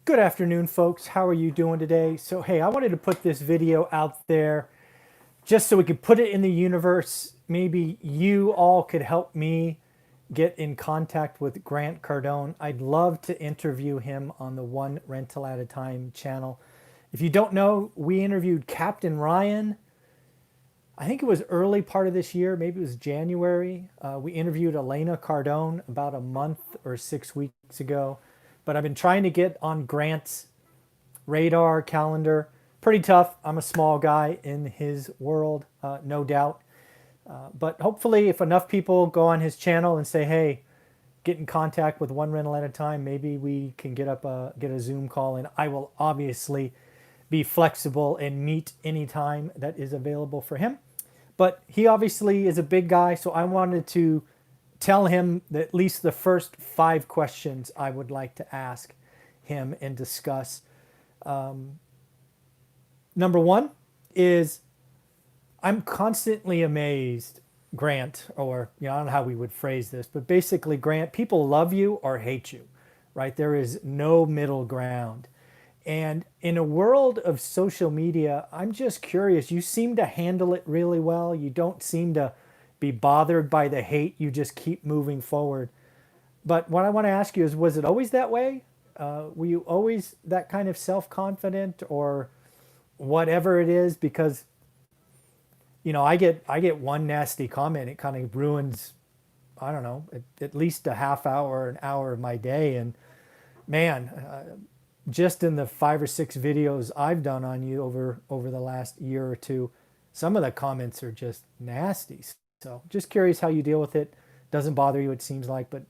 Good afternoon, folks. How are you doing today? So, hey, I wanted to put this video out there just so we could put it in the universe. Maybe you all could help me get in contact with Grant Cardone. I'd love to interview him on the One Rental at a Time channel. If you don't know, we interviewed Captain Ryan. I think it was early part of this year, maybe it was January. We interviewed Elena Cardone about a month or 6 weeks ago. But I've been trying to get on Grant's radar calendar. Pretty tough. I'm a small guy in his world, no doubt. But hopefully, if enough people go on his channel and say, "Hey, get in contact with One Rental at a Time," maybe we can get a Zoom call, and I will obviously be flexible and meet anytime that is available for him. But he obviously is a big guy, so I wanted to tell him that at least the first 5 questions I would like to ask him and discuss. Number one is, I'm constantly amazed, Grant, or I don't know how we would phrase this, but basically, Grant, people love you or hate you, right? There is no middle ground. And in a world of social media, I'm just curious. You seem to handle it really well. You don't seem to be bothered by the hate. You just keep moving forward. But what I want to ask you is, was it always that way? Were you always that kind of self-confident or whatever it is? Because, I get one nasty comment. It kind of ruins, I don't know, at least a half hour, an hour of my day. And man, just in the 5 or 6 videos I've done on you over the last year or two, some of the comments are just nasty. So just curious how you deal with it. Doesn't bother you, it seems like, but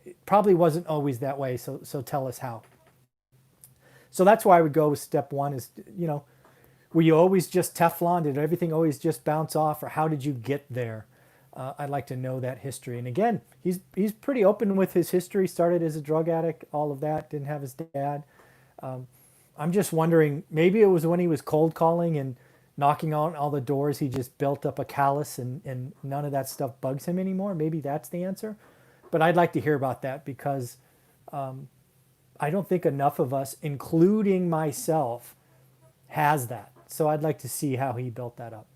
it probably wasn't always that way. So tell us how. So that's why I would go with step one is, were you always just Teflon? Did everything always just bounce off, or how did you get there? I'd like to know that history. And again, he's pretty open with his history. Started as a drug addict, all of that. Didn't have his dad. I'm just wondering, maybe it was when he was cold calling and knocking on all the doors, he just built up a callus and none of that stuff bugs him anymore. Maybe that's the answer. But I'd like to hear about that because I don't think enough of us, including myself, has that. So I'd like to see how he built that up.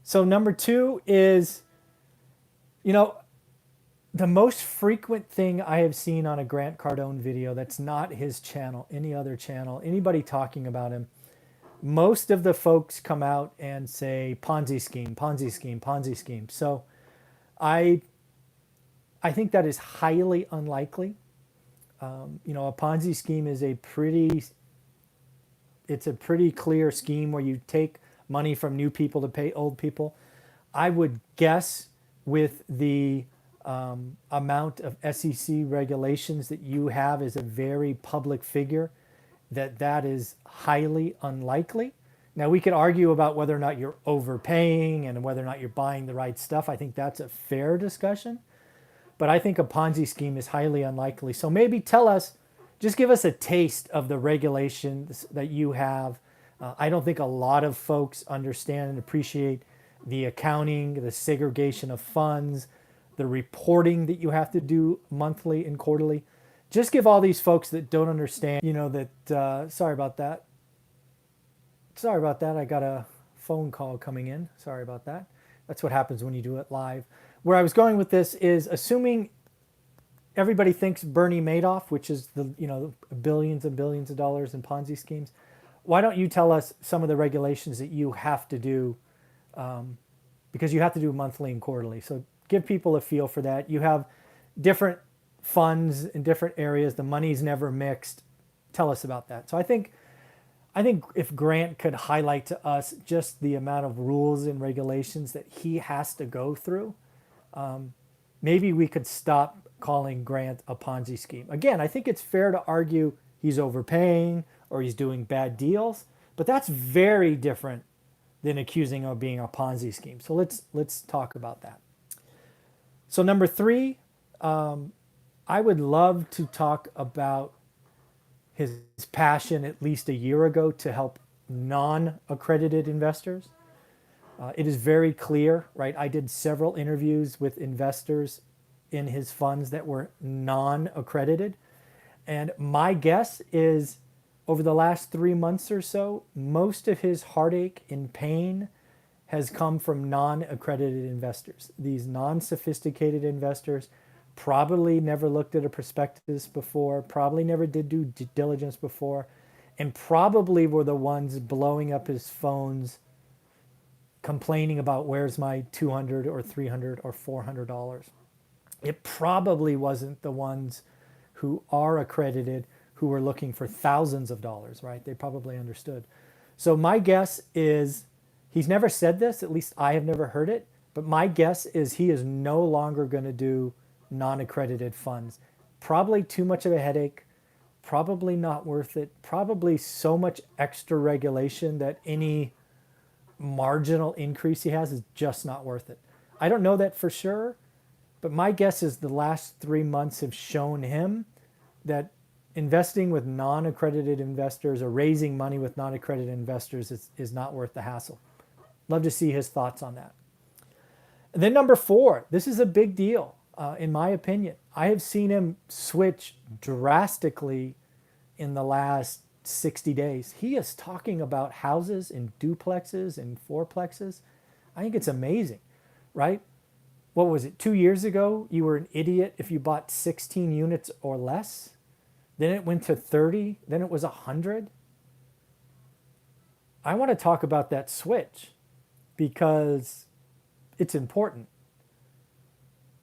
So number two is, the most frequent thing I have seen on a Grant Cardone video that's not his channel, any other channel, anybody talking about him, most of the folks come out and say Ponzi scheme, Ponzi scheme, Ponzi scheme. So I think that is highly unlikely. A Ponzi scheme is it's a pretty clear scheme where you take money from new people to pay old people. I would guess with the amount of SEC regulations that you have as a very public figure, that is highly unlikely. Now, we could argue about whether or not you're overpaying and whether or not you're buying the right stuff. I think that's a fair discussion. But I think a Ponzi scheme is highly unlikely. So maybe tell us, just give us a taste of the regulations that you have. I don't think a lot of folks understand and appreciate the accounting, the segregation of funds, the reporting that you have to do monthly and quarterly. Just give all these folks that don't understand, sorry about that. Sorry about that. I got a phone call coming in. Sorry about that. That's what happens when you do it live. Where I was going with this is, assuming everybody thinks Bernie Madoff, which is the billions and billions of dollars in Ponzi schemes, why don't you tell us some of the regulations that you have to do, because you have to do monthly and quarterly. So give people a feel for that. You have different funds in different areas. The money's never mixed. Tell us about that. So I think if Grant could highlight to us just the amount of rules and regulations that he has to go through, maybe we could stop calling Grant a Ponzi scheme. Again, I think it's fair to argue he's overpaying or he's doing bad deals, but that's very different than accusing him of being a Ponzi scheme. So let's talk about that. So number three, I would love to talk about his passion at least a year ago to help non-accredited investors. It is very clear, right? I did several interviews with investors in his funds that were non-accredited. And my guess is over the last 3 months or so, most of his heartache and pain has come from non-accredited investors. These non-sophisticated investors probably never looked at a prospectus before, probably never did due diligence before, and probably were the ones blowing up his phones complaining about where's my $200 or $300 or $400. It probably wasn't the ones who are accredited who were looking for thousands of dollars, right? They probably understood. So my guess is, he's never said this, at least I have never heard it, but my guess is he is no longer going to do non-accredited funds. Probably too much of a headache, probably not worth it, probably so much extra regulation that any marginal increase he has is just not worth it. I don't know that for sure, but my guess is the last 3 months have shown him that investing with non-accredited investors or raising money with non-accredited investors is not worth the hassle. Love to see his thoughts on that. And then number 4, this is a big deal in my opinion. I have seen him switch drastically in the last 60 days. He is talking about houses and duplexes and fourplexes. I think it's amazing, right? What was it? 2 years ago, you were an idiot if you bought 16 units or less. Then it went to 30. Then it was 100. I want to talk about that switch because it's important.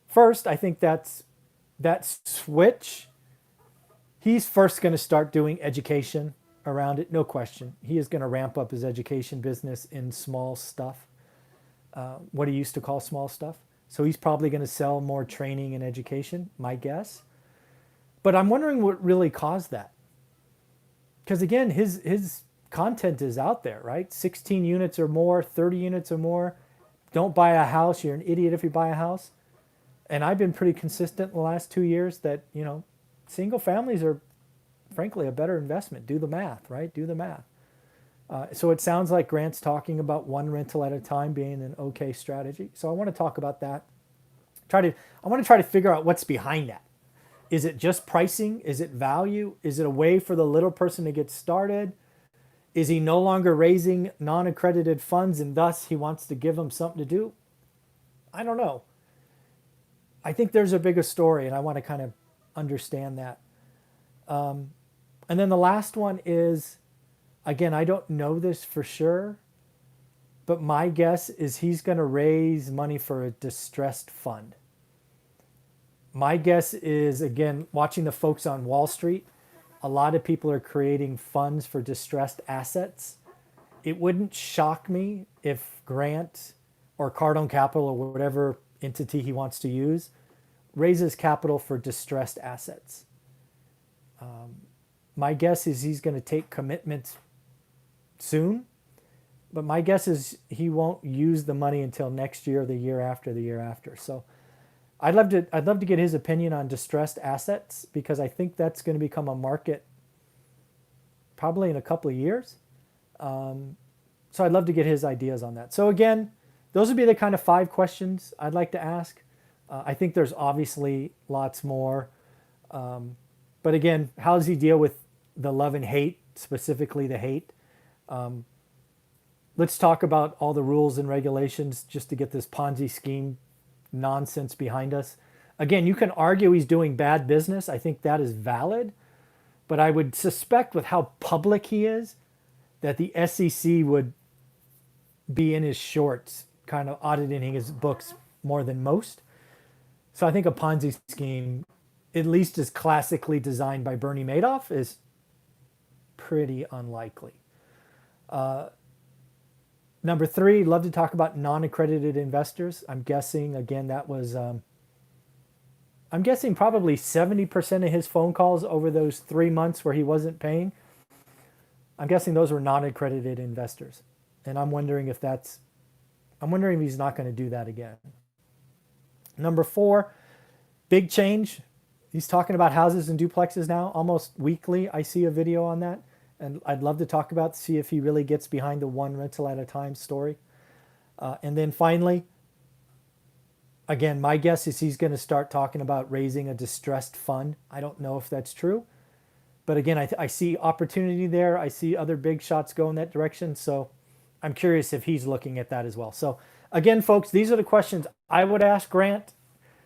First, I think that switch, he's first going to start doing education around it, no question. He is going to ramp up his education business in small stuff, what he used to call small stuff. So he's probably going to sell more training and education, my guess. But I'm wondering what really caused that. Because again, his content is out there, right? 16 units or more, 30 units or more. Don't buy a house. You're an idiot if you buy a house. And I've been pretty consistent in the last 2 years that, single families are frankly a better investment. Do the math, right? Do the math. So it sounds like Grant's talking about one rental at a time being an okay strategy. So I want to talk about that. I want to try to figure out what's behind that. Is it just pricing? Is it value? Is it a way for the little person to get started? Is he no longer raising non-accredited funds and thus he wants to give them something to do? I don't know. I think there's a bigger story and I want to kind of understand that. And then the last one is, again, I don't know this for sure, but my guess is he's going to raise money for a distressed fund. My guess is, again, watching the folks on Wall Street, a lot of people are creating funds for distressed assets. It wouldn't shock me if Grant or Cardone Capital or whatever entity he wants to use raises capital for distressed assets. My guess is he's going to take commitments soon, but my guess is he won't use the money until next year, the year after, the year after. So I'd love to get his opinion on distressed assets because I think that's going to become a market probably in a couple of years. So I'd love to get his ideas on that. So again, those would be the kind of 5 questions I'd like to ask. I think there's obviously lots more. But again, how does he deal with the love and hate, specifically the hate? Let's talk about all the rules and regulations just to get this Ponzi scheme nonsense behind us. Again, you can argue he's doing bad business. I think that is valid. But I would suspect with how public he is that the SEC would be in his shorts, kind of auditing his books more than most. So I think a Ponzi scheme, at least as classically designed by Bernie Madoff, is pretty unlikely. Number 3, love to talk about non-accredited investors. I'm guessing, again, that was, I'm guessing probably 70% of his phone calls over those 3 months where he wasn't paying, I'm guessing those were non-accredited investors. And I'm wondering if he's not going to do that again. Number 4, big change. He's talking about houses and duplexes now. Almost weekly, I see a video on that. And I'd love to talk about, see if he really gets behind the one rental at a time story. And then finally, again, my guess is he's going to start talking about raising a distressed fund. I don't know if that's true, But again, I see opportunity there. I see other big shots go in that direction. So I'm curious if he's looking at that as well. So again, folks, these are the questions I would ask Grant.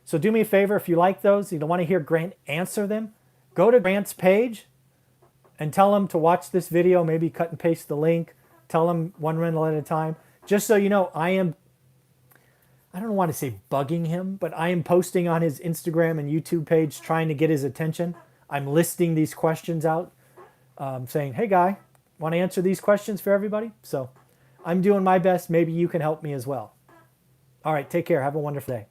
So do me a favor, if you like those, you don't want to hear Grant answer them, go to Grant's page and tell him to watch this video, maybe cut and paste the link, tell him one rental at a time. Just so you know, I don't want to say bugging him, but I am posting on his Instagram and YouTube page trying to get his attention. I'm listing these questions out, saying, hey guy, want to answer these questions for everybody? So I'm doing my best. Maybe you can help me as well. All right, take care. Have a wonderful day.